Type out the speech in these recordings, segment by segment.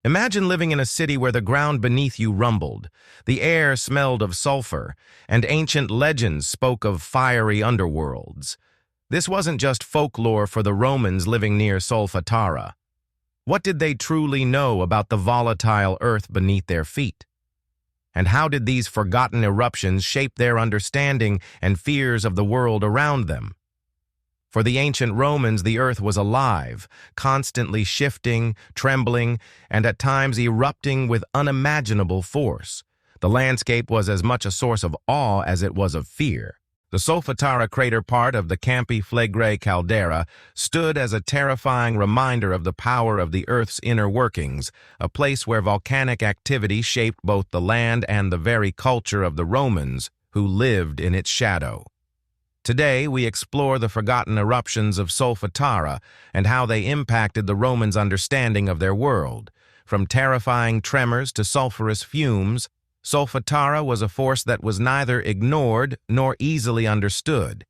Imagine living in a city where the ground beneath you rumbled, the air smelled of sulfur, and ancient legends spoke of fiery underworlds. This wasn't just folklore for the Romans living near Solfatara. What did they truly know about the volatile earth beneath their feet? And how did these forgotten eruptions shape their understanding and fears of the world around them? For the ancient Romans, the earth was alive, constantly shifting, trembling, and at times erupting with unimaginable force. The landscape was as much a source of awe as it was of fear. The Solfatara crater, part of the Campi Flegrei caldera, stood as a terrifying reminder of the power of the Earth's inner workings, a place where volcanic activity shaped both the land and the very culture of the Romans who lived in its shadow. Today, we explore the forgotten eruptions of Solfatara and how they impacted the Romans' understanding of their world. From terrifying tremors to sulfurous fumes, Solfatara was a force that was neither ignored nor easily understood.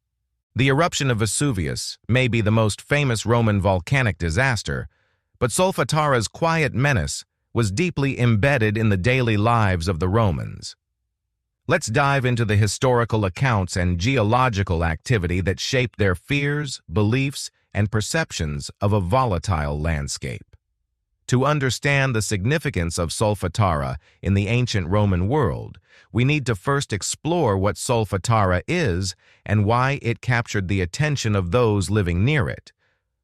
The eruption of Vesuvius may be the most famous Roman volcanic disaster, but Solfatara's quiet menace was deeply embedded in the daily lives of the Romans. Let's dive into the historical accounts and geological activity that shaped their fears, beliefs, and perceptions of a volatile landscape. To understand the significance of Solfatara in the ancient Roman world, we need to first explore what Solfatara is and why it captured the attention of those living near it.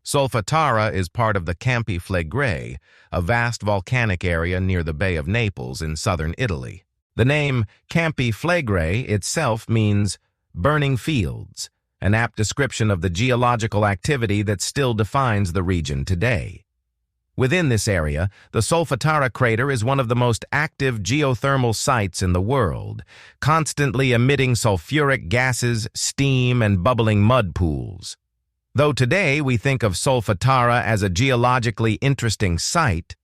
Solfatara is part of the Campi Flegrei, a vast volcanic area near the Bay of Naples in southern Italy. The name Campi Flegrei itself means burning fields, an apt description of the geological activity that still defines the region today. Within this area, the Solfatara crater is one of the most active geothermal sites in the world, constantly emitting sulfuric gases, steam, and bubbling mud pools. Though today we think of Solfatara as a geologically interesting site,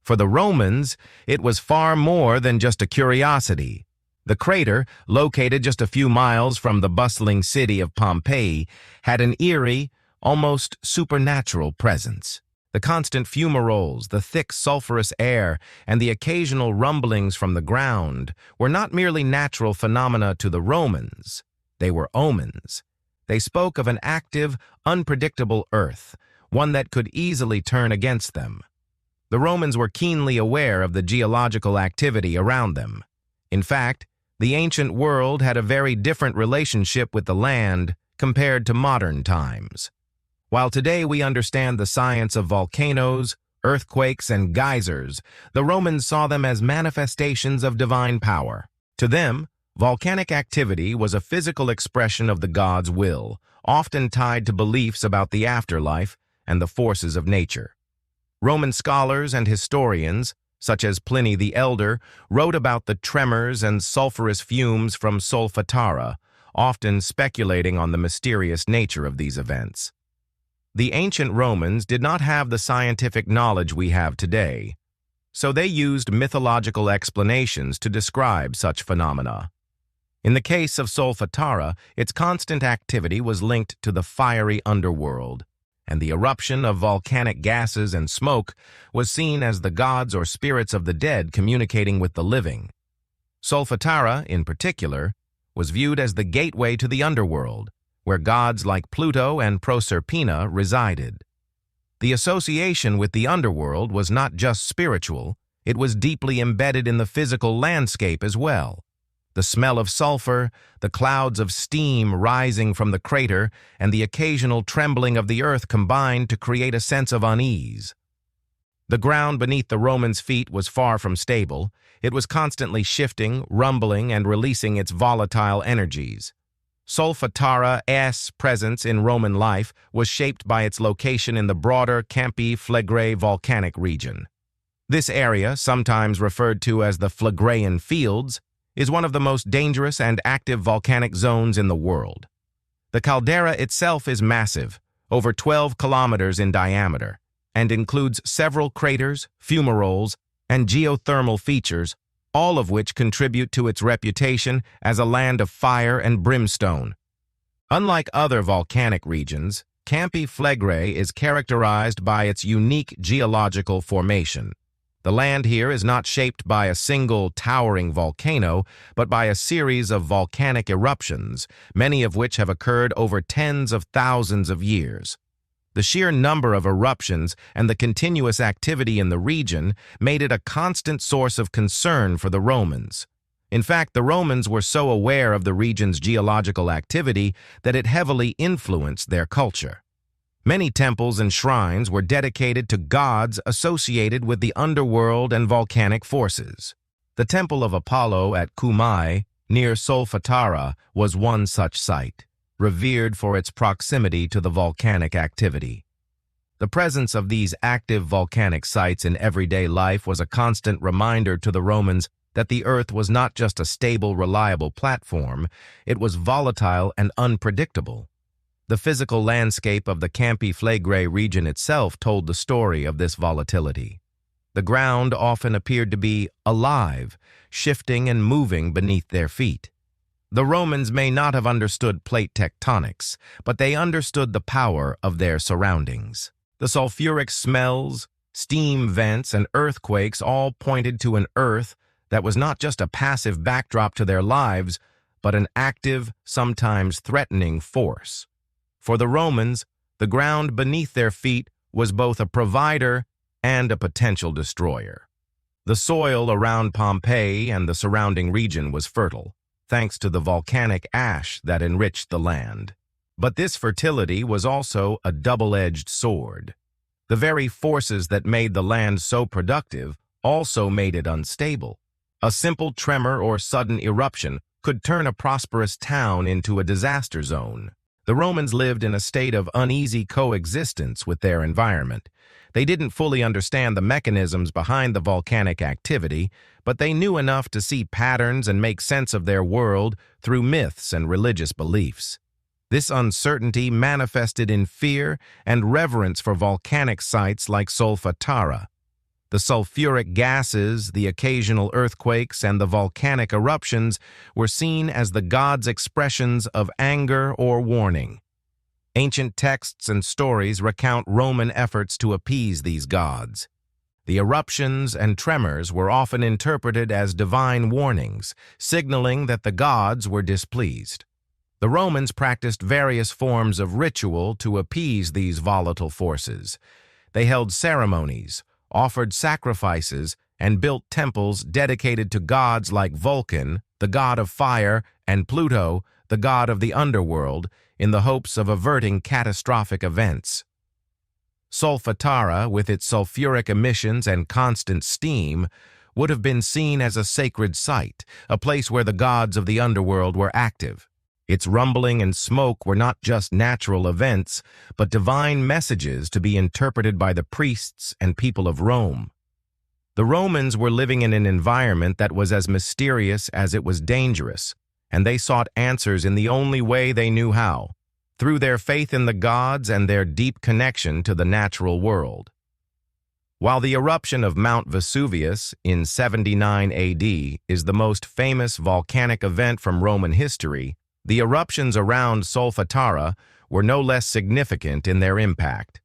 for the Romans, it was far more than just a curiosity. The crater, located just a few miles from the bustling city of Pompeii, had an eerie, almost supernatural presence. The constant fumaroles, the thick sulfurous air, and the occasional rumblings from the ground were not merely natural phenomena to the Romans. They were omens. They spoke of an active, unpredictable earth, one that could easily turn against them. The Romans were keenly aware of the geological activity around them. In fact, the ancient world had a very different relationship with the land compared to modern times. While today we understand the science of volcanoes, earthquakes, and geysers, the Romans saw them as manifestations of divine power. To them, volcanic activity was a physical expression of the gods' will, often tied to beliefs about the afterlife and the forces of nature. Roman scholars and historians, such as Pliny the Elder, wrote about the tremors and sulfurous fumes from Solfatara, often speculating on the mysterious nature of these events. The ancient Romans did not have the scientific knowledge we have today, so they used mythological explanations to describe such phenomena. In the case of Solfatara, its constant activity was linked to the fiery underworld, and the eruption of volcanic gases and smoke was seen as the gods or spirits of the dead communicating with the living. Solfatara, in particular, was viewed as the gateway to the underworld, where gods like Pluto and Proserpina resided. The association with the underworld was not just spiritual, it was deeply embedded in the physical landscape as well. The smell of sulfur, the clouds of steam rising from the crater, and the occasional trembling of the earth combined to create a sense of unease. The ground beneath the Romans' feet was far from stable. It was constantly shifting, rumbling, and releasing its volatile energies. Solfatara's presence in Roman life was shaped by its location in the broader Campi Flegrei volcanic region. This area, sometimes referred to as the Flegreian Fields, is one of the most dangerous and active volcanic zones in the world. The caldera itself is massive, over 12 kilometers in diameter, and includes several craters, fumaroles, and geothermal features, all of which contribute to its reputation as a land of fire and brimstone. Unlike other volcanic regions, Campi Flegrei is characterized by its unique geological formation. The land here is not shaped by a single towering volcano, but by a series of volcanic eruptions, many of which have occurred over tens of thousands of years. The sheer number of eruptions and the continuous activity in the region made it a constant source of concern for the Romans. In fact, the Romans were so aware of the region's geological activity that it heavily influenced their culture. Many temples and shrines were dedicated to gods associated with the underworld and volcanic forces. The Temple of Apollo at Cumae, near Solfatara, was one such site, revered for its proximity to the volcanic activity. The presence of these active volcanic sites in everyday life was a constant reminder to the Romans that the Earth was not just a stable, reliable platform, it was volatile and unpredictable. The physical landscape of the Campi Flegrei region itself told the story of this volatility. The ground often appeared to be alive, shifting and moving beneath their feet. The Romans may not have understood plate tectonics, but they understood the power of their surroundings. The sulfuric smells, steam vents, and earthquakes all pointed to an Earth that was not just a passive backdrop to their lives, but an active, sometimes threatening force. For the Romans, the ground beneath their feet was both a provider and a potential destroyer. The soil around Pompeii and the surrounding region was fertile, thanks to the volcanic ash that enriched the land. But this fertility was also a double-edged sword. The very forces that made the land so productive also made it unstable. A simple tremor or sudden eruption could turn a prosperous town into a disaster zone. The Romans lived in a state of uneasy coexistence with their environment. They didn't fully understand the mechanisms behind the volcanic activity, but they knew enough to see patterns and make sense of their world through myths and religious beliefs. This uncertainty manifested in fear and reverence for volcanic sites like Solfatara. The sulfuric gases, the occasional earthquakes, and the volcanic eruptions were seen as the gods' expressions of anger or warning. Ancient texts and stories recount Roman efforts to appease these gods. The eruptions and tremors were often interpreted as divine warnings, signaling that the gods were displeased. The Romans practiced various forms of ritual to appease these volatile forces. They held ceremonies, offered sacrifices, and built temples dedicated to gods like Vulcan, the god of fire, and Pluto, the god of the underworld, in the hopes of averting catastrophic events. Solfatara, with its sulfuric emissions and constant steam, would have been seen as a sacred site, a place where the gods of the underworld were active. Its rumbling and smoke were not just natural events, but divine messages to be interpreted by the priests and people of Rome. The Romans were living in an environment that was as mysterious as it was dangerous, and they sought answers in the only way they knew how, through their faith in the gods and their deep connection to the natural world. While the eruption of Mount Vesuvius in 79 AD is the most famous volcanic event from Roman history, the eruptions around Solfatara were no less significant in their impact.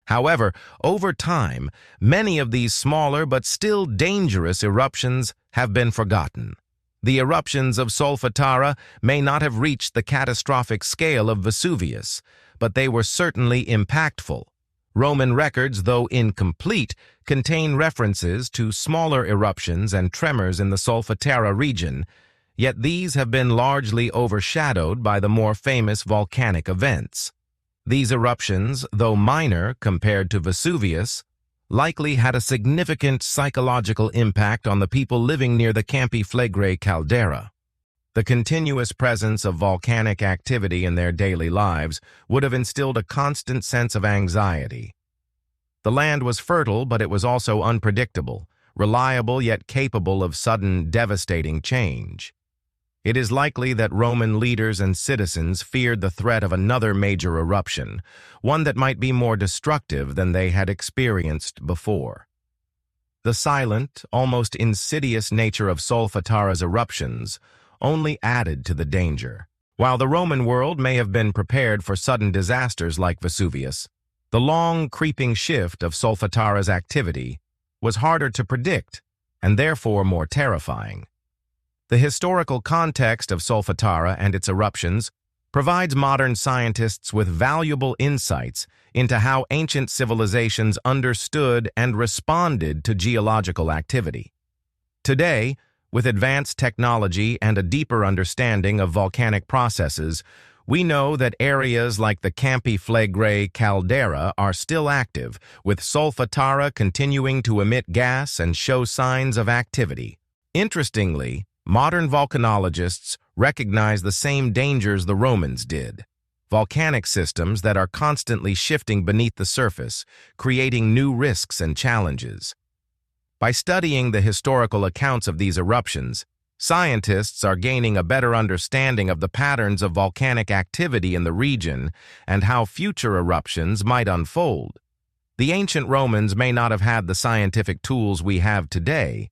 However, over time, many of these smaller but still dangerous eruptions have been forgotten. The eruptions of Solfatara may not have reached the catastrophic scale of Vesuvius, but they were certainly impactful. Roman records, though incomplete, contain references to smaller eruptions and tremors in the Solfatara region, yet these have been largely overshadowed by the more famous volcanic events. These eruptions, though minor compared to Vesuvius, likely had a significant psychological impact on the people living near the Campi Flegrei caldera. The continuous presence of volcanic activity in their daily lives would have instilled a constant sense of anxiety. The land was fertile, but it was also unpredictable, reliable yet capable of sudden, devastating change. It is likely that Roman leaders and citizens feared the threat of another major eruption, one that might be more destructive than they had experienced before. The silent, almost insidious nature of Solfatara's eruptions only added to the danger. While the Roman world may have been prepared for sudden disasters like Vesuvius, the long, creeping shift of Solfatara's activity was harder to predict and therefore more terrifying. The historical context of Solfatara and its eruptions provides modern scientists with valuable insights into how ancient civilizations understood and responded to geological activity. Today, with advanced technology and a deeper understanding of volcanic processes, we know that areas like the Campi Flegrei caldera are still active, with Solfatara continuing to emit gas and show signs of activity. Interestingly, modern volcanologists recognize the same dangers the Romans did: volcanic systems that are constantly shifting beneath the surface, creating new risks and challenges. By studying the historical accounts of these eruptions, scientists are gaining a better understanding of the patterns of volcanic activity in the region and how future eruptions might unfold. The ancient Romans may not have had the scientific tools we have today,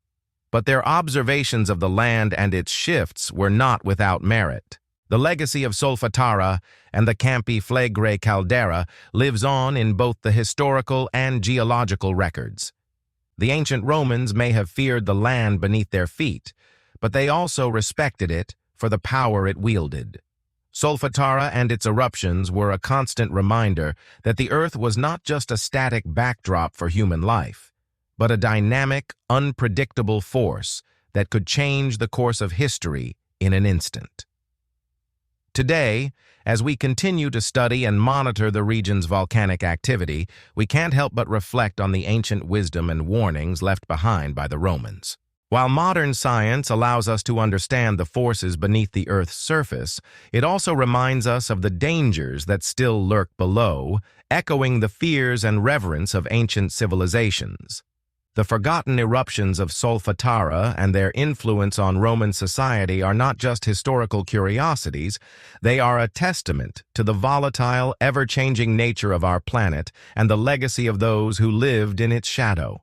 but their observations of the land and its shifts were not without merit. The legacy of Solfatara and the Campi Flegrei caldera lives on in both the historical and geological records. The ancient Romans may have feared the land beneath their feet, but they also respected it for the power it wielded. Solfatara and its eruptions were a constant reminder that the Earth was not just a static backdrop for human life, but a dynamic, unpredictable force that could change the course of history in an instant. Today, as we continue to study and monitor the region's volcanic activity, we can't help but reflect on the ancient wisdom and warnings left behind by the Romans. While modern science allows us to understand the forces beneath the Earth's surface, it also reminds us of the dangers that still lurk below, echoing the fears and reverence of ancient civilizations. The forgotten eruptions of Solfatara and their influence on Roman society are not just historical curiosities, they are a testament to the volatile, ever-changing nature of our planet and the legacy of those who lived in its shadow.